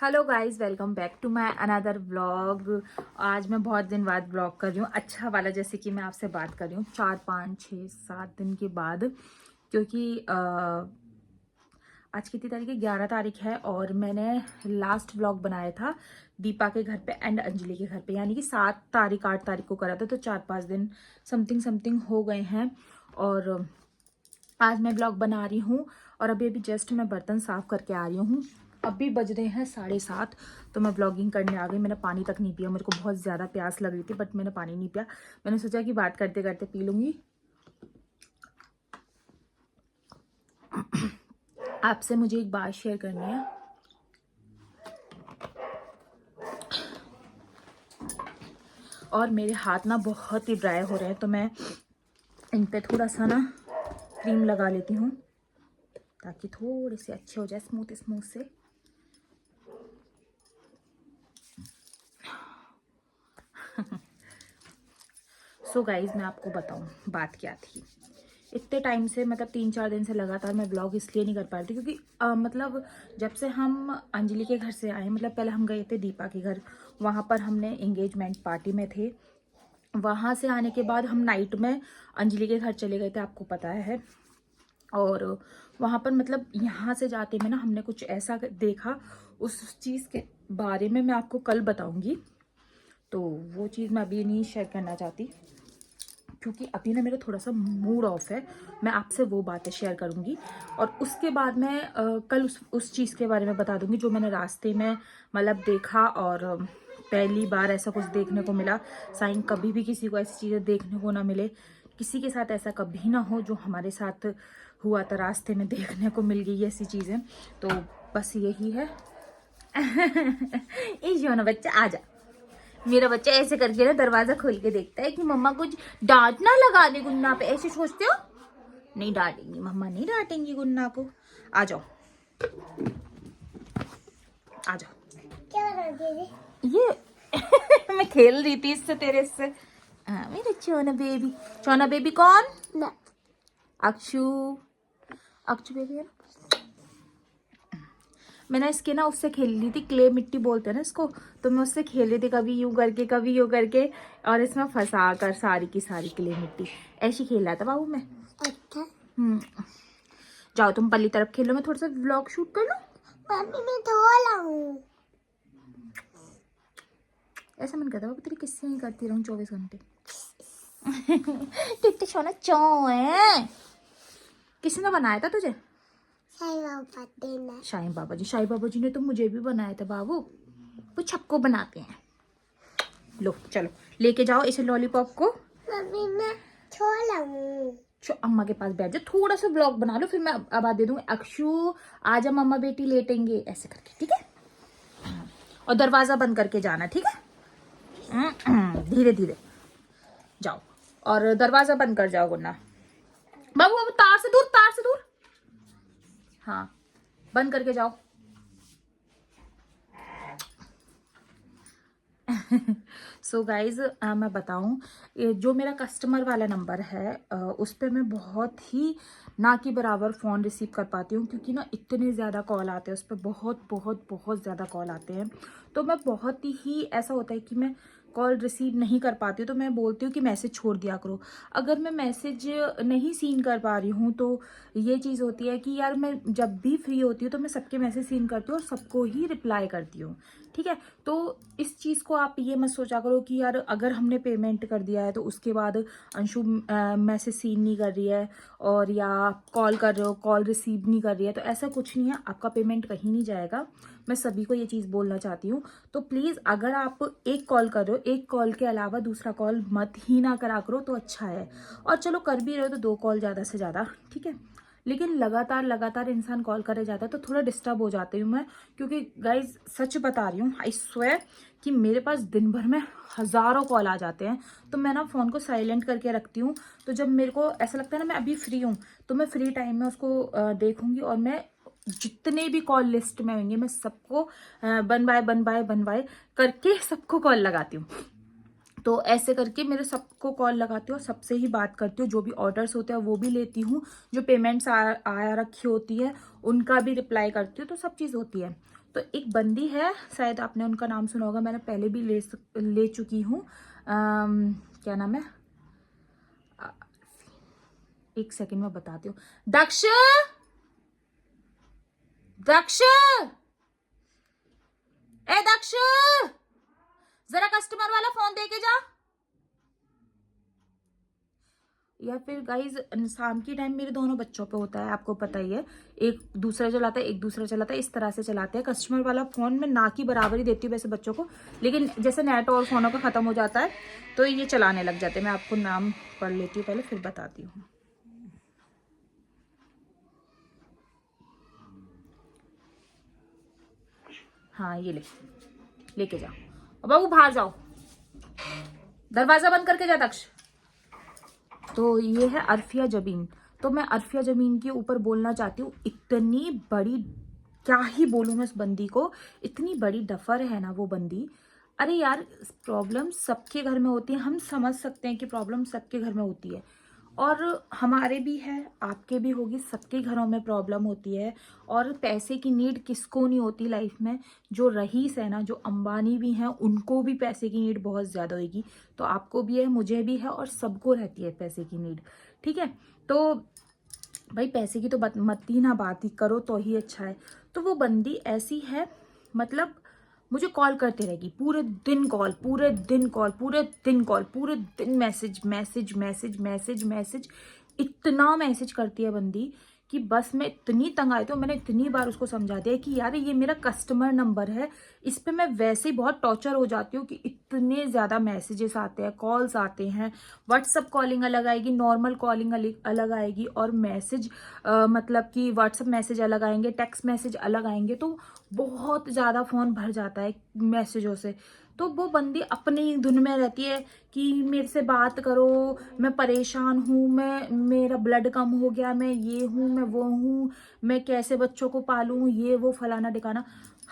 Hello guys, welcome back to my another vlog. आज मैं बहुत दिन बाद व्लॉग कर रही हूँ, अच्छा वाला, जैसे कि मैं आपसे बात कर रही हूँ 4 5 6 7 दिन के बाद। क्योंकि आज कितनी तारीख है? 11 तारीख है। और मैंने लास्ट व्लॉग बनाया था दीपा के घर पे एंड अंजलि के घर पे, यानी कि 7 तारीख 8 तारीख को करा था। तो 4 5 दिन समथिंग समथिंग हो गए हैं। और आज मैं ब्लॉग बना रही हूँ। और अभी अभी जस्ट मैं बर्तन साफ करके आ रही हूँ। अभी बज रहे हैं 7:30। तो मैं ब्लॉगिंग करने आ गई। मैंने पानी तक नहीं पिया, मेरे को बहुत ज़्यादा प्यास लग रही थी बट मैंने पानी नहीं पिया। मैंने सोचा कि बात करते करते पी लूँगी। आपसे मुझे एक बात शेयर करनी है। और मेरे हाथ ना बहुत ही ड्राई हो रहे हैं, तो मैं इन पे थोड़ा सा ना क्रीम लगा लेती हूँ ताकि थोड़े से अच्छे हो जाए, स्मूथ स्मूथ से। सो गाइज, मैं आपको बताऊं बात क्या थी। इतने टाइम से, मतलब 3 4 दिन से लगातार मैं ब्लॉग इसलिए नहीं कर पा रही थी क्योंकि मतलब जब से हम अंजलि के घर से आए, मतलब पहले हम गए थे दीपा के घर, वहाँ पर हमने एंगेजमेंट पार्टी में थे। वहाँ से आने के बाद हम नाइट में अंजलि के घर चले गए थे, आपको पता है। और वहाँ पर मतलब यहाँ से जाते में ना हमने कुछ ऐसा देखा, उस चीज़ के बारे में मैं आपको कल बताऊँगी। तो वो चीज़ मैं अभी नहीं शेयर करना चाहती क्योंकि अभी ना मेरा थोड़ा सा मूड ऑफ है। मैं आपसे वो बातें शेयर करूँगी और उसके बाद मैं कल उस चीज़ के बारे में बता दूँगी जो मैंने रास्ते में मतलब देखा। और पहली बार ऐसा कुछ देखने को मिला। साईं, कभी भी किसी को ऐसी चीज़ें देखने को ना मिले, किसी के साथ ऐसा कभी ना हो जो हमारे साथ हुआ था, रास्ते में देखने को मिल गई ऐसी चीज़ें। तो बस यही है। ये ना बच्चा, आ जा। मेरा बच्चा ऐसे करके ना दरवाजा खोल के देखता है कि मम्मा कुछ डांट ना लगा दे गुन्ना पे। ऐसे सोचते हो? नहीं डांटेंगी मम्मा, नहीं डांटेंगी गुन्ना को। आ जाओ, आ जाओ। क्या बना दीदी? ये मैं खेल रही थी इससे, तेरे से। हाँ, मेरा चोना बेबी। चोना बेबी कौन? ना, अक्षु। अक्षु बेबी है ना। मैंने इसके ना उससे खेल रही थी, क्ले मिट्टी बोलते हैं ना इसको। तो मैं उससे खेल रही थी, कभी यूं करके कभी यूं करके, और इसमें फंसा कर सारी की सारी क्ले मिट्टी ऐसी खेल रहा था बाबू मैं। अच्छा। जाओ तुम पल्ली तरफ खेलो, मैं थोड़ा सा व्लॉग शूट कर लूं। मम्मी मैं धो लाऊं। ऐसा मन करता है तेरी किस्से ही करती रहूं 24 घंटे। कितने सोना चौ है। किसने बनाया था तुझे? साईं बाबा जी। साईं बाबा जी ने तो मुझे भी बनाया था बाबू, वो सबको बनाते हैं। लो चलो लेके जाओ इसे लॉलीपॉप को। मम्मी मैं अम्मा के पास बैठ जाओ, थोड़ा सा ब्लॉग बना लो, फिर मैं आवाज दे दूंगी अक्षु आजा मम्मा बेटी लेटेंगे, ऐसे करके, ठीक है। और दरवाजा बंद करके जाना, ठीक है। धीरे धीरे जाओ और दरवाजा बंद कर जाओ गुन्ना। बाबू बाबू तार से दूर, तार से दूर। हाँ, बंद करके जाओ। सो गाइज, मैं बताऊं, जो मेरा कस्टमर वाला नंबर है उस पर मैं बहुत ही ना के बराबर फ़ोन रिसीव कर पाती हूँ क्योंकि ना इतने ज़्यादा कॉल आते हैं उस पर, बहुत बहुत बहुत ज़्यादा कॉल आते हैं। तो मैं बहुत ही ऐसा होता है कि मैं कॉल रिसीव नहीं कर पाती हूँ, तो मैं बोलती हूँ कि मैसेज छोड़ दिया करो। अगर मैं मैसेज नहीं सीन कर पा रही हूँ तो ये चीज़ होती है कि यार मैं जब भी फ्री होती हूँ तो मैं सबके मैसेज सीन करती हूँ और सबको ही रिप्लाई करती हूँ, ठीक है। तो इस चीज़ को आप ये मत सोचा करो कि यार अगर हमने पेमेंट कर दिया है तो उसके बाद अंशु मैसेज सीन नहीं कर रही है, और या कॉल कर रहे हो कॉल रिसीव नहीं कर रही है, तो ऐसा कुछ नहीं है। आपका पेमेंट कहीं नहीं जाएगा, मैं सभी को ये चीज़ बोलना चाहती हूँ। तो प्लीज़ अगर आप एक कॉल कर रहे हो, एक कॉल के अलावा दूसरा कॉल मत ही ना करा करो तो अच्छा है। और चलो कर भी रहे हो तो 2 कॉल ज़्यादा से ज़्यादा, ठीक है। लेकिन लगातार लगातार इंसान कॉल करे जाता है तो थोड़ा डिस्टर्ब हो जाती हूँ मैं, क्योंकि गाइज सच बता रही हूँ, आई स्वेयर कि मेरे पास दिन भर में हज़ारों कॉल आ जाते हैं। तो मैं ना फ़ोन को साइलेंट करके रखती हूँ। तो जब मेरे को ऐसा लगता है ना मैं अभी फ्री हूँ, तो मैं फ्री टाइम में उसको देखूंगी और मैं जितने भी कॉल लिस्ट में होंगे मैं सबको वन बाय करके सबको कॉल लगाती हूँ। तो ऐसे करके मेरे सबको कॉल लगाती हूँ, सबसे ही बात करती हूँ, जो भी ऑर्डर्स होते हैं वो भी लेती हूँ, जो पेमेंट्स आया रखी होती है उनका भी रिप्लाई करती हूँ, तो सब चीज़ होती है। तो एक बंदी है, शायद आपने उनका नाम सुना होगा, मैंने पहले भी ले चुकी हूँ। क्या नाम है, एक सेकंड में बताती हूँ। दक्ष, दक्ष, ए दक्ष, जरा कस्टमर वाला फोन दे के जा। या फिर गाइज शाम की टाइम मेरे दोनों बच्चों पे होता है, आपको पता ही है, एक दूसरा चलाता है, एक दूसरा चलाता है, इस तरह से चलाते हैं। कस्टमर वाला फोन में ना की बराबर ही देती हूँ वैसे बच्चों को, लेकिन जैसे नेट और फोनों का खत्म हो जाता है तो ये चलाने लग जाते हैं। मैं आपको नाम पढ़ लेती हूँ पहले, फिर बताती हूँ। हाँ ये लेके जाओ, अब बाबू बाहर जाओ, दरवाजा बंद करके जा दक्ष। तो ये है अरफिया जबीन। तो मैं अरफिया जबीन के ऊपर बोलना चाहती हूँ, इतनी बड़ी, क्या ही बोलूँ मैं उस बंदी को, इतनी बड़ी डफर है ना वो बंदी। अरे यार, प्रॉब्लम सबके घर में होती है, हम समझ सकते हैं कि प्रॉब्लम सबके घर में होती है, और हमारे भी है, आपके भी होगी, सबके घरों में प्रॉब्लम होती है। और पैसे की नीड किसको नहीं होती लाइफ में। जो रईस है ना, जो अंबानी भी हैं, उनको भी पैसे की नीड बहुत ज़्यादा होगी। तो आपको भी है, मुझे भी है, और सबको रहती है पैसे की नीड। ठीक है, तो भाई पैसे की तो मत ही ना बात ही करो तो ही अच्छा है। तो वो बंदी ऐसी है, मतलब मुझे कॉल करते रहेगी, पूरे दिन कॉल, पूरे दिन कॉल, पूरे दिन कॉल, पूरे दिन message message message message message, इतना मैसेज करती है बंदी कि बस मैं इतनी तंग आई। तो मैंने इतनी बार उसको समझा दिया कि यार ये मेरा कस्टमर नंबर है, इस पे मैं वैसे ही बहुत टॉर्चर हो जाती हूँ कि इतने ज़्यादा मैसेजेस आते हैं, कॉल्स आते हैं। व्हाट्सअप कॉलिंग अलग आएगी, नॉर्मल कॉलिंग अलग आएगी, और मैसेज मतलब कि व्हाट्सअप मैसेज अलग आएंगे, टेक्स्ट मैसेज अलग आएंगे। तो बहुत ज़्यादा फ़ोन भर जाता है मैसेजों से। तो वो बंदी अपनी धुन में रहती है कि मेरे से बात करो, मैं परेशान हूँ, मेरा ब्लड कम हो गया, मैं ये हूँ, मैं वो हूँ, मैं कैसे बच्चों को पालूँ, ये वो फलाना ढिकाना,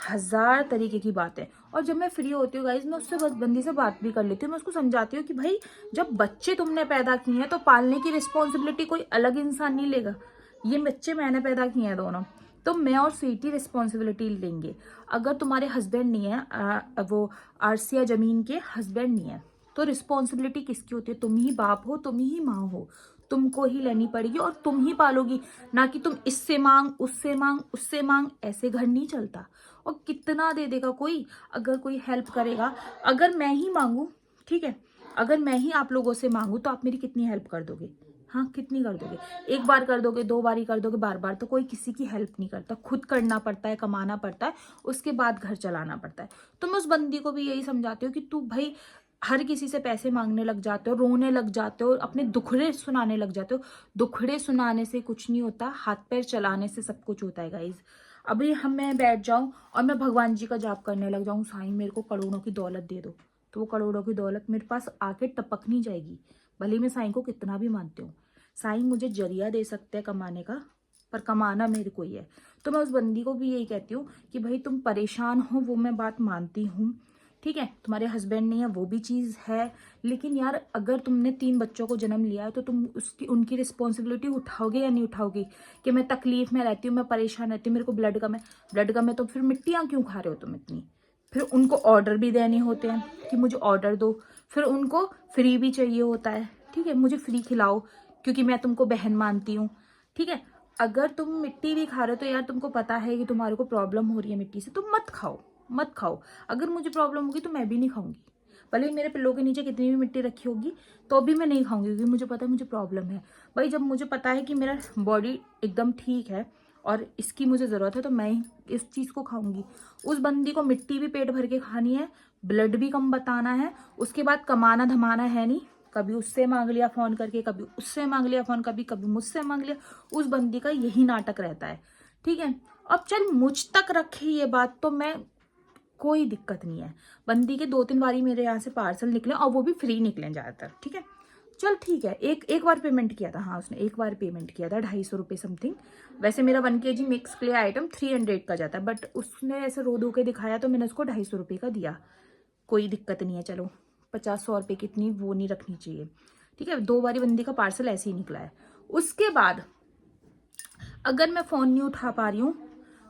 1000 तरीके की बातें। और जब मैं फ्री होती हूँ गाइज, मैं उससे बस बंदी से बात भी कर लेती हूँ। मैं उसको समझाती हूँ कि भाई जब बच्चे तुमने पैदा किए हैं तो पालने की रिस्पॉन्सिबिलिटी कोई अलग इंसान नहीं लेगा, ये बच्चे मैंने पैदा किए हैं दोनों, तो मैं और स्वीटी रिस्पॉन्सिबिलिटी लेंगे। अगर तुम्हारे हस्बैंड नहीं है, वो आरसिया जमीन के हस्बैंड नहीं है, तो रिस्पॉन्सिबिलिटी किसकी होती है? तुम ही बाप हो, तुम ही माँ हो, तुमको ही लेनी पड़ेगी, और तुम ही पालोगी, ना कि तुम इससे मांग, उससे मांग, उससे मांग। ऐसे घर नहीं चलता। और कितना दे देगा कोई, अगर कोई हेल्प करेगा? अगर मैं ही मांगू, ठीक है, अगर मैं ही आप लोगों से मांगू तो आप मेरी कितनी हेल्प कर दोगे? हाँ, कितनी कर दोगे? एक बार कर दोगे, 2 बार ही कर दोगे, बार बार तो कोई किसी की हेल्प नहीं करता। खुद करना पड़ता है, कमाना पड़ता है, उसके बाद घर चलाना पड़ता है। तो मैं उस बंदी को भी यही समझाती हूँ कि तू भाई हर किसी से पैसे मांगने लग जाते हो, रोने लग जाते हो, अपने दुखड़े सुनाने लग जाते हो। दुखड़े सुनाने से कुछ नहीं होता, हाथ पैर चलाने से सब कुछ होता है गाइज। अभी मैं बैठ जाऊं और मैं भगवान जी का जाप करने लग जाऊं, साईं मेरे को करोड़ों की दौलत दे दो, तो वो करोड़ों की दौलत मेरे पास आके टपक नहीं जाएगी, भले मैं साईं को कितना भी मानती हूँ। साईं मुझे जरिया दे सकते हैं कमाने का, पर कमाना मेरे को ही है। तो मैं उस बंदी को भी यही कहती हूँ कि भाई तुम परेशान हो, वो मैं बात मानती हूँ, ठीक है, तुम्हारे हस्बैंड नहीं है वो भी चीज़ है, लेकिन यार अगर तुमने 3 बच्चों को जन्म लिया है तो तुम उनकी रिस्पॉन्सिबिलिटी उठाओगे या नहीं उठाओगे? कि मैं तकलीफ में रहती हूँ, मैं परेशान रहती हूँ, मेरे को ब्लड कम है, ब्लड कम है, तो फिर मिट्टियाँ क्यों खा रहे हो तुम इतनी? फिर उनको ऑर्डर भी देने होते हैं कि मुझे ऑर्डर दो, फिर उनको फ्री भी चाहिए होता है, ठीक है, मुझे फ्री खिलाओ क्योंकि मैं तुमको बहन मानती हूँ, ठीक है। अगर तुम मिट्टी भी खा रहे हो तो यार तुमको पता है कि तुम्हारे को प्रॉब्लम हो रही है मिट्टी से, तुम मत खाओ, मत खाओ। अगर मुझे प्रॉब्लम होगी तो मैं भी नहीं खाऊंगी, भले ही मेरे पिल्लों के नीचे कितनी भी मिट्टी रखी होगी तो भी मैं नहीं खाऊंगी, क्योंकि मुझे पता है मुझे प्रॉब्लम है। भाई जब मुझे पता है कि मेरा बॉडी एकदम ठीक है और इसकी मुझे ज़रूरत है तो मैं इस चीज़ को खाऊंगी। उस बंदी को मिट्टी भी पेट भर के खानी है, ब्लड भी कम बताना है, उसके बाद कमाना धमाना है नहीं। कभी उससे मांग लिया फ़ोन करके, कभी उससे मांग लिया फ़ोन, कभी मुझसे मांग लिया। उस बंदी का यही नाटक रहता है, ठीक है। अब चल मुझ तक रखे ये बात तो मैं, कोई दिक्कत नहीं है। बंदी के 2-3 बारी मेरे यहाँ से पार्सल निकले और वो भी फ्री निकले ज़्यादातर, ठीक है। चल ठीक है, एक बार पेमेंट किया था, हाँ उसने एक बार पेमेंट किया था 250 रुपये समथिंग। वैसे मेरा 1 kg मिक्स क्ले आइटम 300 का जाता है, बट उसने ऐसे रो धो के दिखाया तो मैंने उसको 250 रुपये का दिया। कोई दिक्कत नहीं है, चलो 50-100 रुपये की इतनी वो नहीं रखनी चाहिए, ठीक है। 2 बारी बंदी का पार्सल ऐसे ही निकला है। उसके बाद अगर मैं फ़ोन नहीं उठा पा रही हूँ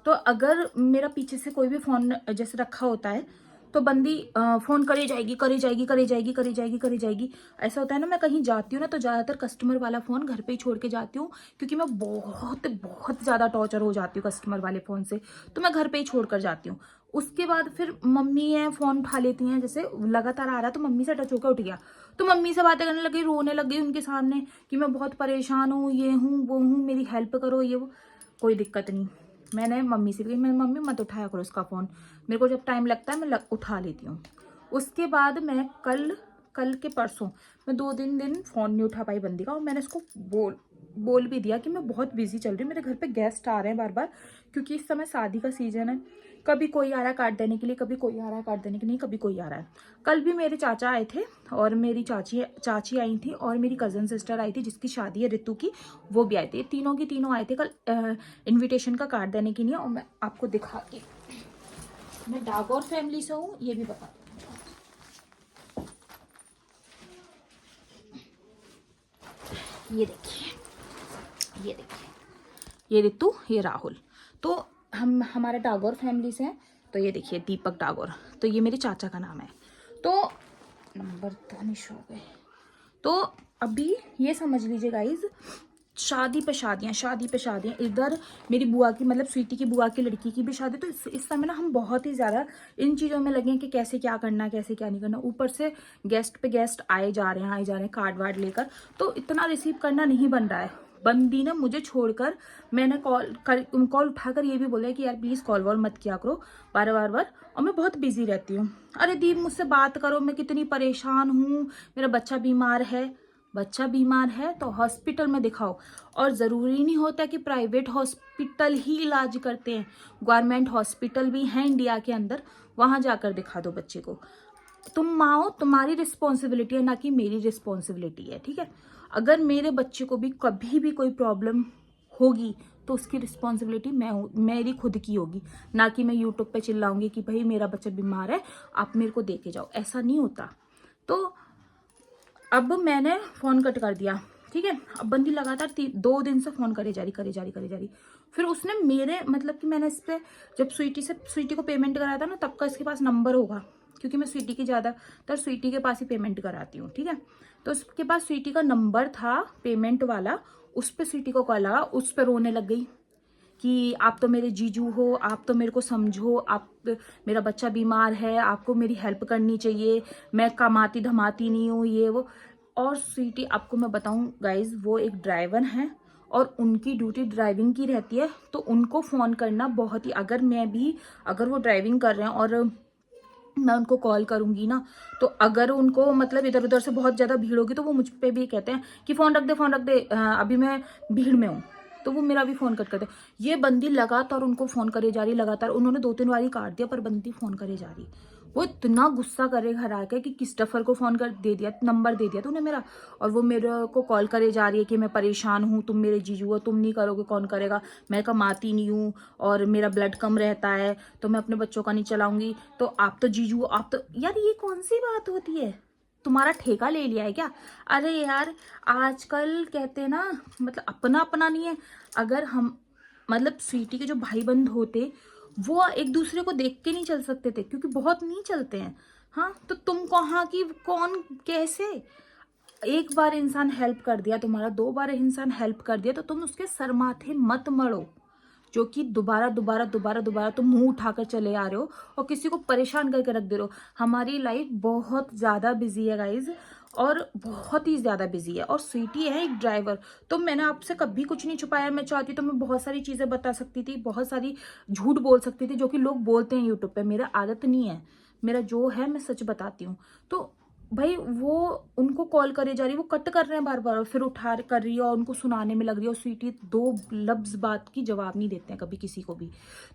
तो अगर मेरा पीछे से कोई भी फ़ोन जैसे रखा होता है तो बंदी फ़ोन करी जाएगी करी जाएगी करी जाएगी करी जाएगी करी जाएगी। ऐसा होता है ना, मैं कहीं जाती हूँ ना तो ज़्यादातर कस्टमर वाला फ़ोन घर पे ही छोड़ के जाती हूँ, क्योंकि मैं बहुत बहुत ज़्यादा टॉर्चर हो जाती हूँ कस्टमर वाले फ़ोन से, तो मैं घर पे ही छोड़ कर जाती हूँ। उसके बाद फिर मम्मी है, फ़ोन उठा लेती हैं, जैसे लगातार आ रहा तो मम्मी से टच होकर उठ गया तो मम्मी से बातें करने लगी, रोने लग गई उनके सामने कि मैं बहुत परेशान हूँ, ये हूँ वो हूँ, मेरी हेल्प करो ये वो। कोई दिक्कत नहीं, मैंने मम्मी से भी, मैं मम्मी मत उठाया करो उसका फ़ोन, मेरे को जब टाइम लगता है मैं उठा लेती हूँ। उसके बाद मैं कल के परसों मैं 2 दिन फ़ोन नहीं उठा पाई बंदी का, और मैंने उसको बोल भी दिया कि मैं बहुत बिजी चल रही हूँ, मेरे घर पे गेस्ट आ रहे हैं बार बार, क्योंकि इस समय शादी का सीजन है, कभी कोई आ रहा है काट देने के लिए, कभी कोई आ रहा है काट देने के लिए, कभी कोई आ रहा है। कल भी मेरे चाचा आए थे और मेरी चाची आई थी और मेरी कज़न सिस्टर आई थी जिसकी शादी है ऋतु की, वो भी आए थे, तीनों की तीनों आए थे कल इनविटेशन का कार्ड देने के लिए। और मैं आपको दिखा के, मैं डागौर फैमिली से हूँ ये भी बता दूँ। ये देखिए, ये देखिए, ये ऋतु, ये राहुल, तो हम हमारा डागौर फैमिली से हैं। तो ये देखिए दीपक डागौर, तो ये मेरे चाचा का नाम है। तो नंबर दानिश हो गए। तो अभी ये समझ लीजिए गाइज, शादी पे शादियाँ, शादी पे शादियाँ, इधर मेरी बुआ की, मतलब स्वीटी की बुआ की लड़की की भी शादी। तो इस समय ना हम बहुत ही ज़्यादा इन चीज़ों में लगे हैं कि कैसे क्या करना है, कैसे क्या नहीं करना। ऊपर से गेस्ट पे गेस्ट आए जा रहे हैं, कार्ड वार्ड लेकर, तो इतना रिसीव करना नहीं बन रहा है। बंदी ने मुझे छोड़कर, मैंने कॉल उठाकर ये भी बोला है कि यार प्लीज़ कॉल वॉल मत किया करो बार, और मैं बहुत बिजी रहती हूँ। अरे दीप मुझसे बात करो, मैं कितनी परेशान हूँ, मेरा बच्चा बीमार है। बच्चा बीमार है तो हॉस्पिटल में दिखाओ, और ज़रूरी नहीं होता कि प्राइवेट हॉस्पिटल ही इलाज करते हैं, गवर्नमेंट हॉस्पिटल भी हैं इंडिया के अंदर, वहाँ जाकर दिखा दो बच्चे को। तुम माँ हो, तुम्हारी रिस्पॉन्सिबिलिटी है, ना कि मेरी रिस्पॉन्सिबिलिटी है, ठीक है। अगर मेरे बच्चे को भी कभी भी कोई प्रॉब्लम होगी तो उसकी रिस्पॉन्सिबिलिटी मेरी खुद की होगी, ना कि मैं यूट्यूब पे चिल्लाऊंगी कि भाई मेरा बच्चा बीमार है आप मेरे को दे के जाओ, ऐसा नहीं होता। तो अब मैंने फ़ोन कट कर दिया, ठीक है। अब बंदी लगातार 2 दिन से फ़ोन करे जा रही। फिर उसने मेरे, मतलब कि मैंने इस पर जब स्वीटी को पेमेंट कराया था ना, तब का इसके पास नंबर होगा, क्योंकि मैं स्वीटी की ज़्यादातर स्वीटी के पास ही पेमेंट कराती हूँ, ठीक है। तो उसके पास स्वीटी का नंबर था पेमेंट वाला, उस पर स्वीटी को कॉल लगा, उस पर रोने लग गई कि आप तो मेरे जीजू हो, आप तो मेरे को समझो, आप, मेरा बच्चा बीमार है, आपको मेरी हेल्प करनी चाहिए, मैं कमाती धमाती नहीं हूँ, ये वो। और स्वीटी, आपको मैं बताऊँ गाइज, वो एक ड्राइवर हैं और उनकी ड्यूटी ड्राइविंग की रहती है, तो उनको फ़ोन करना बहुत ही, अगर वो ड्राइविंग कर रहे हैं और मैं उनको कॉल करूंगी ना, तो अगर उनको मतलब इधर उधर से बहुत ज़्यादा भीड़ होगी तो वो मुझ पे भी कहते हैं कि फ़ोन रख दे, अभी मैं भीड़ में हूँ, तो वो मेरा भी फ़ोन कट करते। ये बंदी लगातार उनको फ़ोन करे जा रही, लगातार उन्होंने 2-3 बार ही काट दिया, पर बंदी फ़ोन करे जा रही। वो इतना गुस्सा करे घर आके कि क्रिस्टोफर को फ़ोन कर दे दिया, नंबर दे दिया तूने मेरा, और वो मेरे को कॉल करे जा रही है कि मैं परेशान हूँ, तुम मेरे जीजू हो, तुम नहीं करोगे कौन करेगा, मैं कमाती नहीं हूँ और मेरा ब्लड कम रहता है, तो मैं अपने बच्चों का नहीं चलाऊंगी, तो आप तो जीजू हो, आप तो, यार ये कौन सी बात होती है, तुम्हारा ठेका ले लिया है क्या। अरे यार आजकल कहते हैं ना, मतलब अपना अपना नहीं है। अगर हम, मतलब स्वीटी के जो भाई बंद होते, वो एक दूसरे को देख के नहीं चल सकते थे, क्योंकि बहुत नहीं चलते हैं। हाँ, तो तुम कहाँ की, कौन, कैसे। एक बार इंसान हेल्प कर दिया तुम्हारा, 2 बार इंसान हेल्प कर दिया, तो तुम उसके सर माथे मत मरो, जो कि दोबारा तुम मुंह उठाकर चले आ रहे हो और किसी को परेशान करके रख दे रहे हो। हमारी लाइफ बहुत ज़्यादा बिजी है गाइज, और बहुत ही ज़्यादा बिजी है, और स्वीटी है एक ड्राइवर। तो मैंने आपसे कभी कुछ नहीं छुपाया, मैं चाहती तो मैं बहुत सारी चीज़ें बता सकती थी, बहुत सारी झूठ बोल सकती थी, जो कि लोग बोलते हैं यूट्यूब पे, मेरा आदत नहीं है, मेरा जो है मैं सच बताती हूँ। तो भाई वो उनको कॉल करे जा रही, वो कट कर रहे हैं बार और फिर उठा कर रही है और उनको सुनाने में लग रही है, और स्वीटी 2 लफ्ज बात की जवाब नहीं देते हैं कभी किसी को भी।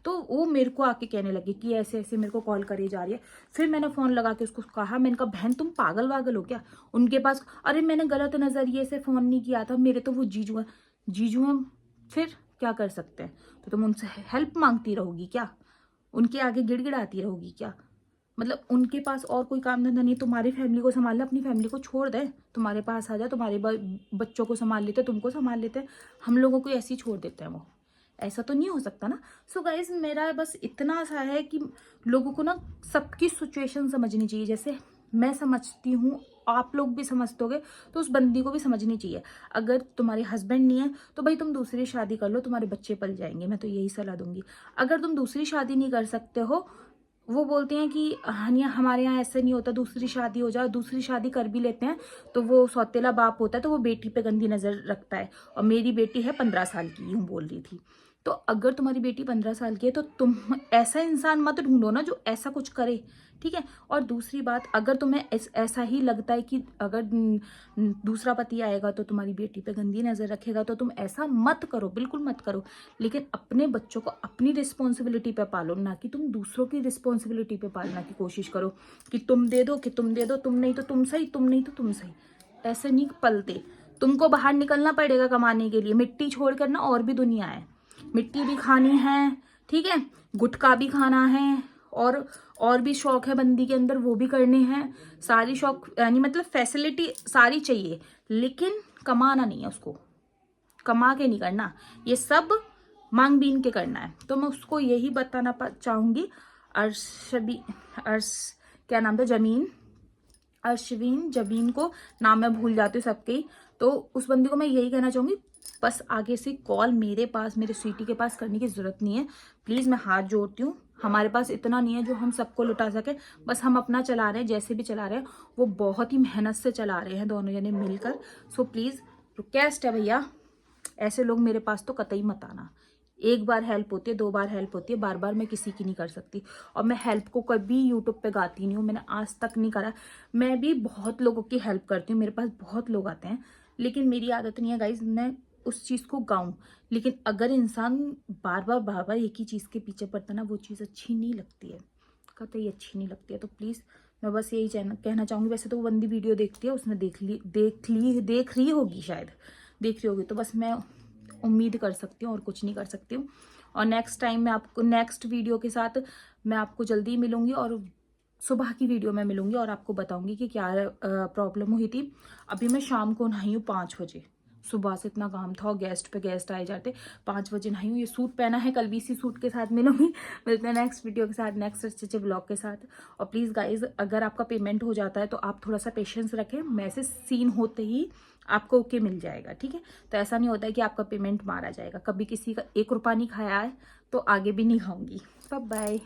तो वो मेरे को आके कहने लगी कि ऐसे ऐसे मेरे को कॉल करे जा रही है। फिर मैंने फ़ोन लगा के उसको कहा, मैंने कहा बहन तुम पागल वागल हो क्या उनके पास। अरे मैंने गलत नज़रिए से फ़ोन नहीं किया था, मेरे तो वो जीजू हैं, जीजू हैं, फिर क्या कर सकते हैं। तो तुम उनसे हेल्प मांगती रहोगी क्या, उनके आगे गिड़गिड़ाती रहोगी क्या। मतलब उनके पास और कोई काम धंधा नहीं, तुम्हारी फैमिली को संभालना, अपनी फैमिली को छोड़ दे, तुम्हारे पास आ जाए, तुम्हारे बच्चों को संभाल लेते, तुमको संभाल लेते, हम लोगों को ऐसे ही छोड़ देते हैं वो। ऐसा तो नहीं हो सकता ना। सो गाइज मेरा बस इतना सा है कि लोगों को ना सबकी सिचुएशन समझनी चाहिए। जैसे मैं समझती हूँ, आप लोग भी समझते होगे, तो उस बंदी को भी समझनी चाहिए। अगर तुम्हारे हस्बैंड नहीं है तो भाई तुम दूसरी शादी कर लो, तुम्हारे बच्चे पल जाएंगे, मैं तो यही सलाह दूंगी। अगर तुम दूसरी शादी नहीं कर सकते हो, वो बोलते हैं कि हनिया हमारे यहाँ ऐसे नहीं होता, दूसरी शादी हो जाए, दूसरी शादी कर भी लेते हैं तो वो सौतेला बाप होता है, तो वो बेटी पे गंदी नज़र रखता है। और मेरी बेटी है 15 साल की, यूँ बोल रही थी। तो अगर तुम्हारी बेटी 15 साल की है तो तुम ऐसा इंसान मत ढूंढो ना जो ऐसा कुछ करे, ठीक है। और दूसरी बात, अगर तुम्हें ऐसा ही लगता है कि अगर दूसरा पति आएगा तो तुम्हारी बेटी पे गंदी नज़र रखेगा, तो तुम ऐसा मत करो, बिल्कुल मत करो। लेकिन अपने बच्चों को अपनी रिस्पॉन्सिबिलिटी पे पालो, ना कि तुम दूसरों की रिस्पॉन्सिबिलिटी पे पालना की कोशिश करो कि तुम दे दो, कि तुम दे दो, तुम नहीं तो तुम सही, तुम नहीं तो तुम सही। ऐसे नहीं पलते। तुमको बाहर निकलना पड़ेगा कमाने के लिए। मिट्टी छोड़ कर ना और भी दुनिया है, मिट्टी भी खानी है, ठीक है, गुटखा भी खाना है, और भी शौक है बंदी के अंदर, वो भी करने हैं। सारी शौक यानी मतलब फैसिलिटी सारी चाहिए, लेकिन कमाना नहीं है उसको, कमा के नहीं करना, ये सब मांग बीन के करना है। तो मैं उसको यही बताना चाहूंगी। अर्शबी अर्श क्या नाम था, जमीन, अर्शवीन, जबीन को नाम मैं भूल जाती हूँ सबके। तो उस बंदी को मैं यही कहना चाहूंगी, बस आगे से कॉल मेरे पास, मेरे स्वीटी के पास करने की जरूरत नहीं है। प्लीज मैं हाथ जोड़ती हूँ, हमारे पास इतना नहीं है जो हम सबको लुटा सके। बस हम अपना चला रहे हैं, जैसे भी चला रहे हैं, वो बहुत ही मेहनत से चला रहे हैं दोनों जने मिलकर। सो प्लीज रिक्वेस्ट है भैया, ऐसे लोग मेरे पास तो कतई मत आना। एक बार हेल्प होती है, 2 बार हेल्प होती है, बार बार मैं किसी की नहीं कर सकती। और मैं हेल्प को कभी यूट्यूब पे गाती नहीं हूँ, मैंने आज तक नहीं करा। मैं भी बहुत लोगों की हेल्प करती हूँ, मेरे पास बहुत लोग आते हैं, लेकिन मेरी आदत नहीं है गाइज मैं उस चीज़ को गाऊं। लेकिन अगर इंसान बार बार एक ही चीज़ के पीछे पड़ता ना, वो चीज़ अच्छी नहीं लगती है, कतई अच्छी नहीं लगती है। तो प्लीज़ मैं बस यही कहना चाहूँगी। वैसे तो वो बंदी वीडियो देखती है, उसने देख रही होगी शायद, देख रही होगी। तो बस मैं उम्मीद कर सकती हूँ और कुछ नहीं कर सकती हूँ। और नेक्स्ट टाइम मैं आपको नेक्स्ट वीडियो के साथ मैं आपको जल्दी ही मिलूंगी, और सुबह की वीडियो में मिलूंगी और आपको बताऊंगी कि क्या प्रॉब्लम हुई थी। अभी मैं शाम को नहाई हूँ 5 बजे, सुबह से इतना काम था और गेस्ट पे गेस्ट आए जाते। 5 बजे नहाई हूँ, ये सूट पहना है, कल भी इसी सूट के साथ मिलूंगी। मिलते हैं नेक्स्ट वीडियो के साथ, नेक्स्ट अच्छे ब्लॉग के साथ। और प्लीज़ गाइज, अगर आपका पेमेंट हो जाता है तो आप थोड़ा सा पेशेंस रखें, मैसेज सीन होते ही आपको ओके मिल जाएगा, ठीक है। तो ऐसा नहीं होता है कि आपका पेमेंट मारा जाएगा। कभी किसी का 1 रुपया नहीं खाया है तो आगे भी नहीं खाऊंगी। Bye bye.